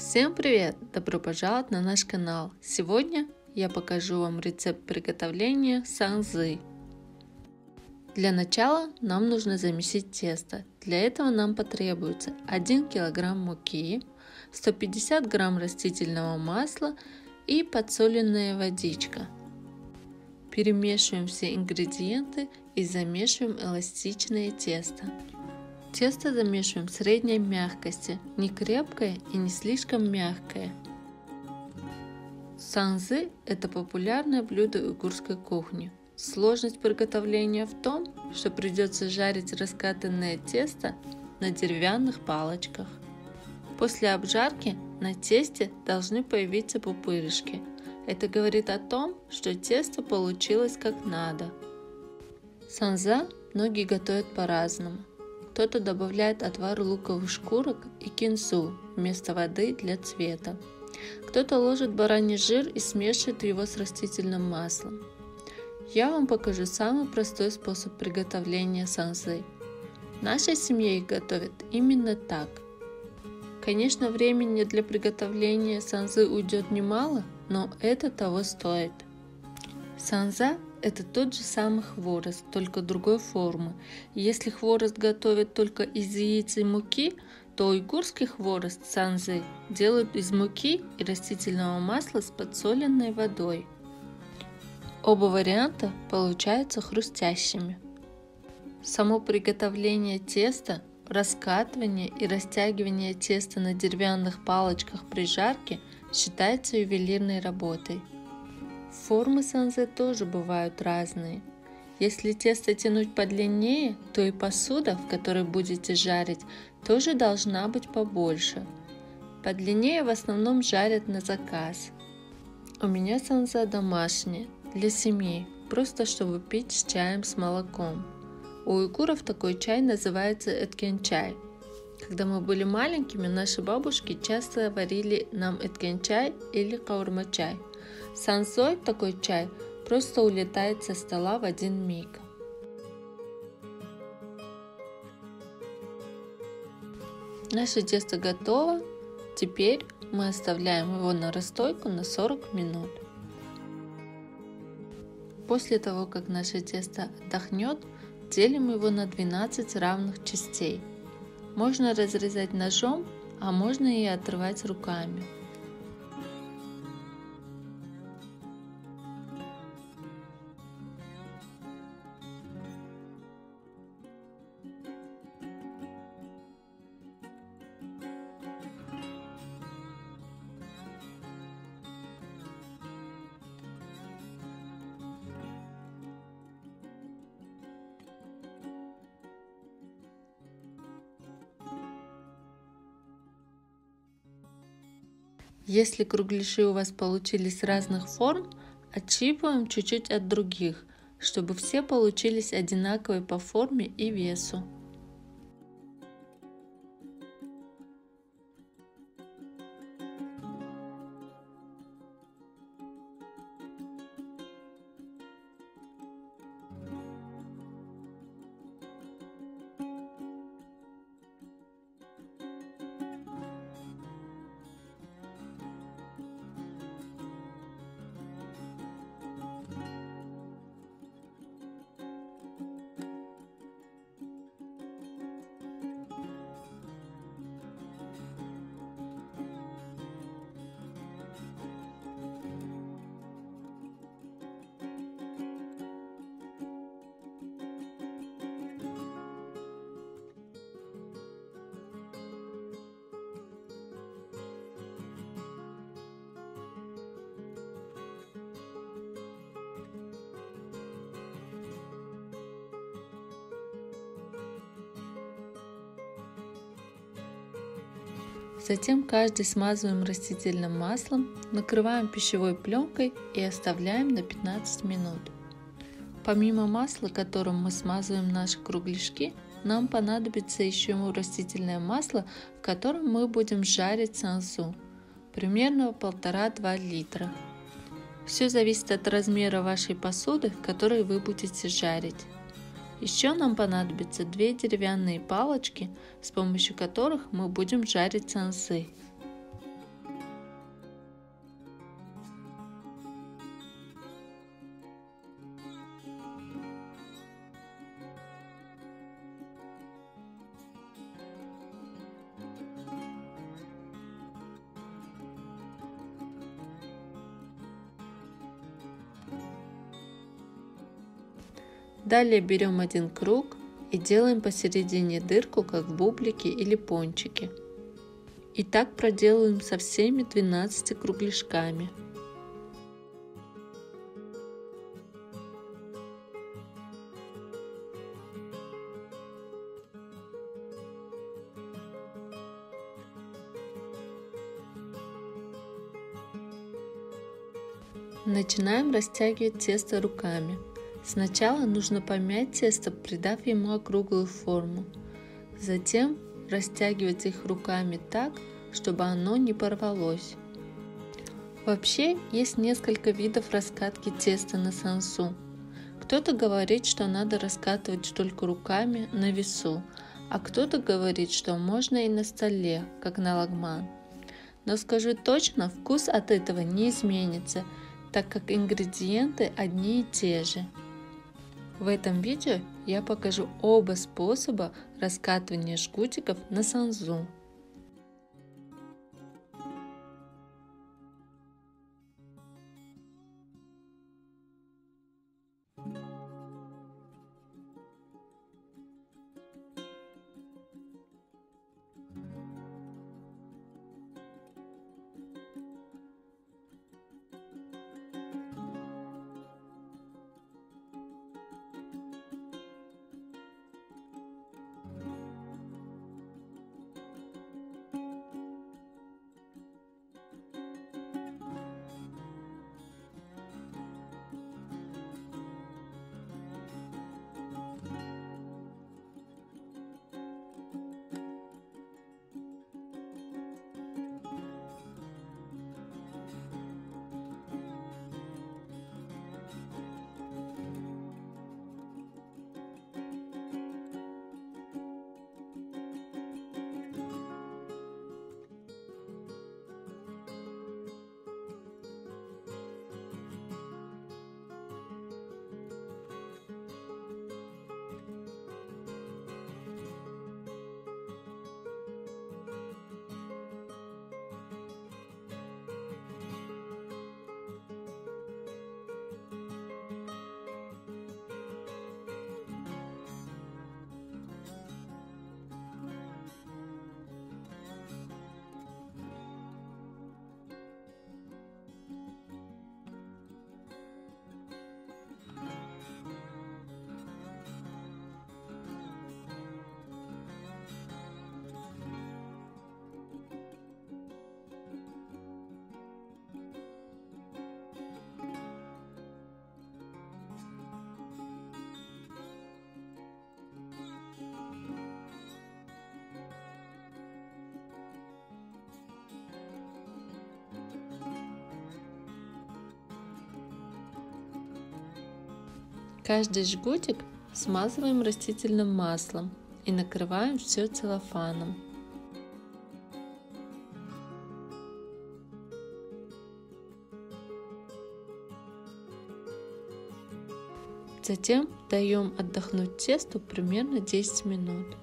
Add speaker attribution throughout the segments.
Speaker 1: Всем привет! Добро пожаловать на наш канал! Сегодня я покажу вам рецепт приготовления санзы. Для начала нам нужно замесить тесто. Для этого нам потребуется 1 кг муки, 150 г растительного масла и подсоленная водичка. Перемешиваем все ингредиенты и замешиваем эластичное тесто. Тесто замешиваем средней мягкости, не крепкое и не слишком мягкое. Санзы – это популярное блюдо уйгурской кухни. Сложность приготовления в том, что придется жарить раскатанное тесто на деревянных палочках. После обжарки на тесте должны появиться пупырышки. Это говорит о том, что тесто получилось как надо. Санза многие готовят по-разному. Кто-то добавляет отвар луковых шкурок и кинзу вместо воды для цвета. Кто-то ложит бараний жир и смешивает его с растительным маслом. Я вам покажу самый простой способ приготовления санзы. В нашей семье их готовят именно так. Конечно, времени для приготовления санзы уйдет немало, но это того стоит. Санза – это тот же самый хворост, только другой формы. Если хворост готовят только из яиц и муки, то уйгурский хворост санзы делают из муки и растительного масла с подсоленной водой. Оба варианта получаются хрустящими. Само приготовление теста, раскатывание и растягивание теста на деревянных палочках при жарке считается ювелирной работой. Формы санзы тоже бывают разные. Если тесто тянуть подлиннее, то и посуда, в которой будете жарить, тоже должна быть побольше. Подлиннее в основном жарят на заказ. У меня санза домашняя, для семьи, просто чтобы пить с чаем с молоком. У уйгуров такой чай называется эткенчай. Когда мы были маленькими, наши бабушки часто варили нам эткенчай или каурма-чай. С санзой такой чай просто улетает со стола в один миг. Наше тесто готово. Теперь мы оставляем его на расстойку на 40 минут. После того, как наше тесто отдохнет, делим его на 12 равных частей. Можно разрезать ножом, а можно и отрывать руками. Если кругляши у вас получились разных форм, отщипываем чуть-чуть от других, чтобы все получились одинаковые по форме и весу. Затем каждый смазываем растительным маслом, накрываем пищевой пленкой и оставляем на 15 минут. Помимо масла, которым мы смазываем наши кругляшки, нам понадобится еще растительное масло, в котором мы будем жарить санзу, примерно 1,5-2 литра. Все зависит от размера вашей посуды, в которой вы будете жарить. Еще нам понадобится 2 деревянные палочки, с помощью которых мы будем жарить санзы. Далее берем один круг и делаем посередине дырку, как в бублике или пончике. И так проделываем со всеми 12 кругляшками. Начинаем растягивать тесто руками. Сначала нужно помять тесто, придав ему округлую форму. Затем растягивать их руками так, чтобы оно не порвалось. Вообще есть несколько видов раскатки теста на сансу. Кто-то говорит, что надо раскатывать только руками на весу, а кто-то говорит, что можно и на столе, как на лагман. Но скажу точно, вкус от этого не изменится, так как ингредиенты одни и те же. В этом видео я покажу оба способа раскатывания жгутиков на сансу. Каждый жгутик смазываем растительным маслом и накрываем все целлофаном. Затем даем отдохнуть тесту примерно 10 минут.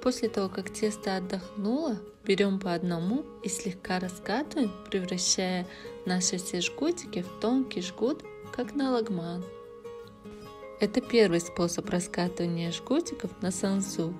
Speaker 1: После того, как тесто отдохнуло, берем по одному и слегка раскатываем, превращая наши все жгутики в тонкий жгут, как на лагман. Это первый способ раскатывания жгутиков на сансу.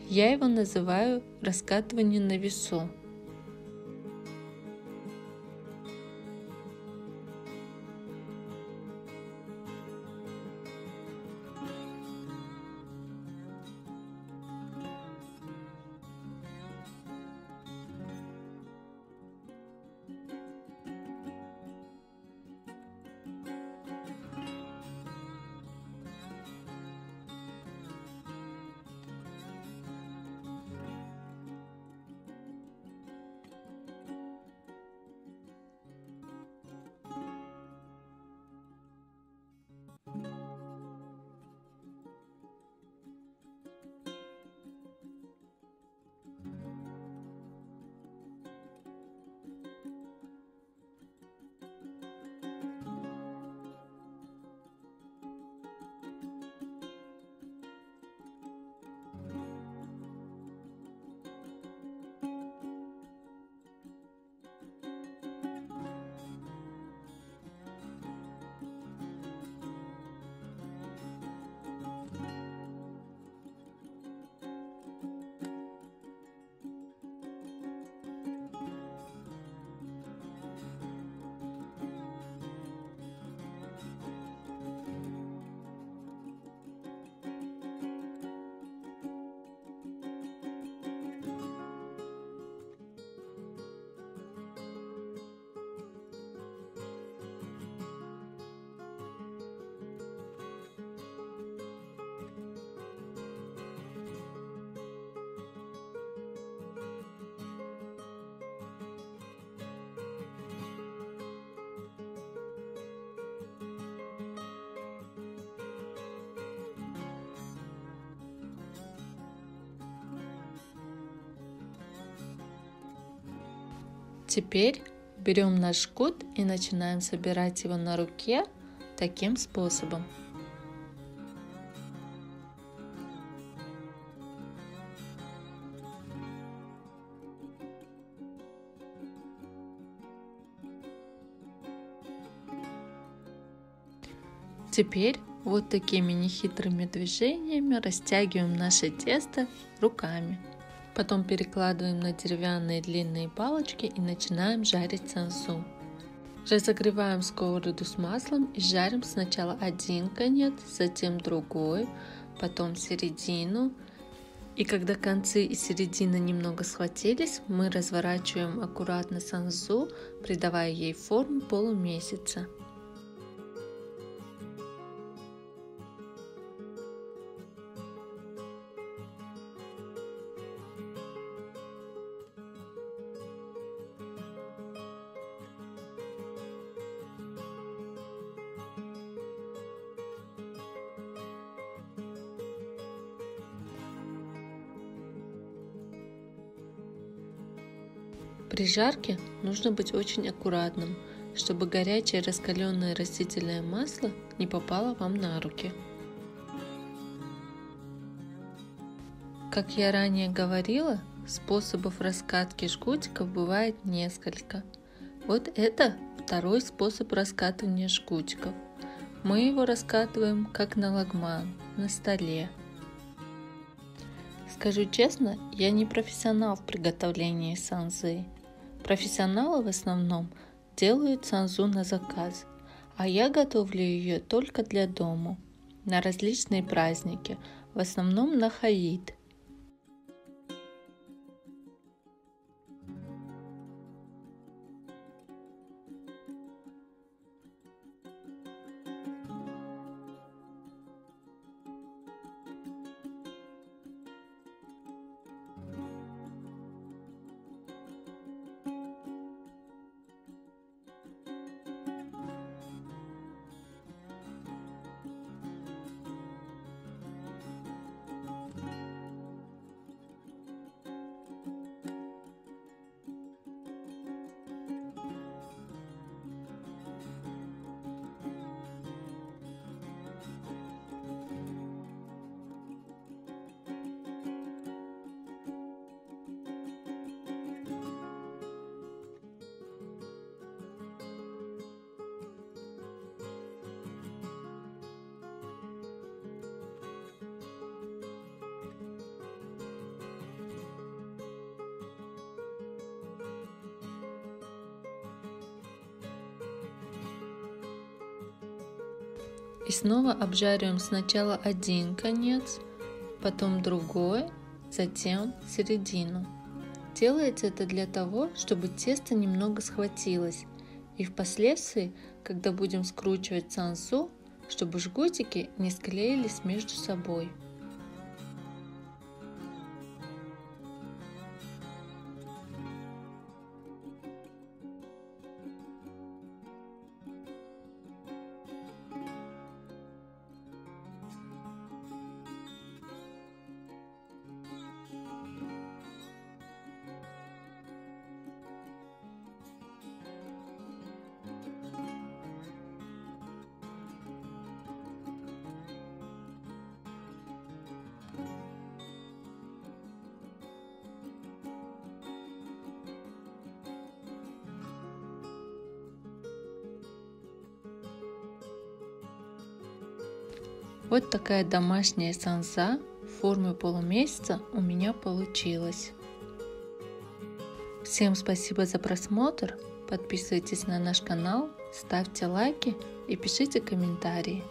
Speaker 1: Я его называю раскатывание на весу. Теперь берем наш жгут и начинаем собирать его на руке таким способом. Теперь вот такими нехитрыми движениями растягиваем наше тесто руками. Потом перекладываем на деревянные длинные палочки и начинаем жарить сансу. Разогреваем сковороду с маслом и жарим сначала один конец, затем другой, потом середину. И когда концы и середина немного схватились, мы разворачиваем аккуратно сансу, придавая ей форму полумесяца. При жарке нужно быть очень аккуратным, чтобы горячее раскаленное растительное масло не попало вам на руки. Как я ранее говорила, способов раскатки жгутиков бывает несколько. Вот это второй способ раскатывания жгутиков. Мы его раскатываем как на лагман, на столе. Скажу честно, я не профессионал в приготовлении сансзы. Профессионалы в основном делают сансзу на заказ, а я готовлю ее только для дома, на различные праздники, в основном на хаид. И снова обжариваем сначала один конец, потом другой, затем середину. Делается это для того, чтобы тесто немного схватилось. И впоследствии, когда будем скручивать сансу, чтобы жгутики не склеились между собой. Вот такая домашняя сансза в форме полумесяца у меня получилась. Всем спасибо за просмотр, подписывайтесь на наш канал, ставьте лайки и пишите комментарии.